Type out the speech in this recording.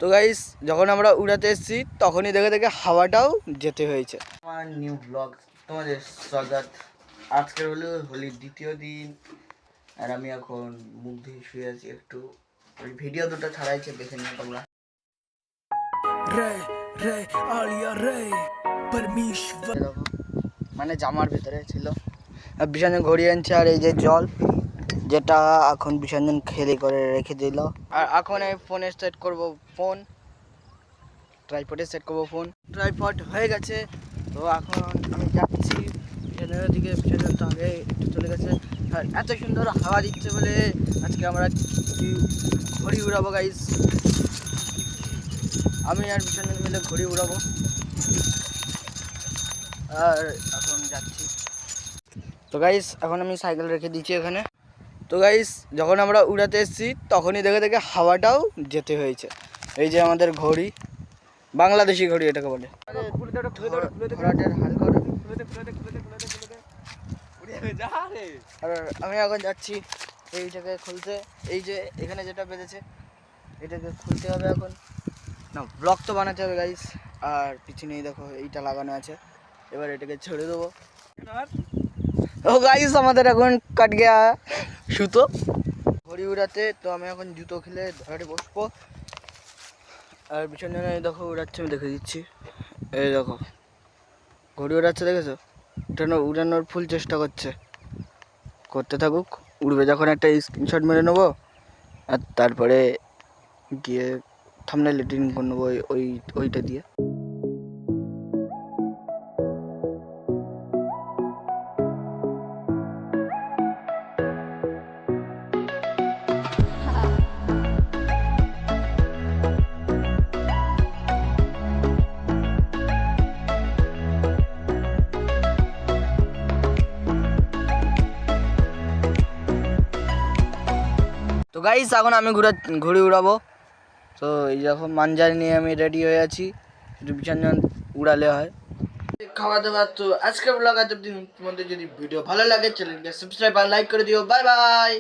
তো গাইস যখন আমরা উড়াতে এসেছি তখনই দেখে দেখে হাওয়াটাও যেতে হয়েছে। আমার নিউ ব্লগ তোমাদের স্বাগত। আজকের হলো হোলির দ্বিতীয় দিন আর আমি এখন মুখ ধুয়ে শুয়ে আছি। একটু ওই ভিডিও দুটো ছাড়াইছে, দেখে নিও তোমরা। মানে জামার ভিতরে ছিল আর বিসর্জন ঘড়ি আনছে আর এই যে জল যেটা এখন বিসর্জন খেলে করে রেখে দিল। আর এখন এই ফোনে সেট করব, ফোন ট্রাইপডে সেট করবো, ফোন ট্রাইপড হয়ে গেছে। তো এখন আমি যাচ্ছি বিসর্জনের দিকে। বিসর্জন তো আগে একটু চলে গেছে আর এত সুন্দর হাওয়া দিচ্ছে বলে আজকে আমরা ঘড়ি উড়াবো গাইস। আমি আর বিসর্জন মিলে ঘড়ি উড়াবো আর এখন যাচ্ছি। তো গাইস এখন আমি সাইকেল রেখে দিচ্ছি এখানে। তো গাইস যখন আমরা উড়াতে এসেছি তখনই দেখে দেখে হাওয়াটাও যেতে হয়েছে। এই যে আমাদের ঘড়ি, বাংলাদেশি ঘড়ি এটাকে বলে। আর আমি এখন যাচ্ছি এইটাকে খুলতে। এই যে এখানে যেটা বেঁধেছে এটাকে খুলতে হবে এখন। না, ব্লক তো বানাতে হবে গাইস। আর পিছনেই দেখো এইটা লাগানো আছে, এবার এটাকে ছেড়ে দেবো। ও গাইস আমাদের এখন কাট গিয়া সুতো ঘড়ি উড়াতে। তো আমি এখন জুতো খুলে ধরে বসবো আর পিছনে দেখো উড়াচ্ছে, আমি দেখে দিচ্ছি। এই দেখো ঘড়ি উড়াচ্ছে, দেখেছো? উড়ানোর ফুল চেষ্টা করতে থাকুক, উড়বে যখন একটা স্ক্রিনশট মেরে নেবো আর তারপরে গিয়ে থাম্বনেল এডিটিং করে নেবো ওইটা দিয়ে। তো গাইস এখন আমি ঘুড়ি উড়াবো। তো এই যখন মাঞ্জার নিয়ে আমি রেডি হয়ে আছি, একটু বিসর্জন উড়ালে হয়। খাওয়া দাওয়া তো আজকের ব্লগ এত দিন। তোমাদের যদি ভিডিও ভালো লাগে চ্যানেলকে সাবস্ক্রাইব আর লাইক করে দিও। Bye bye.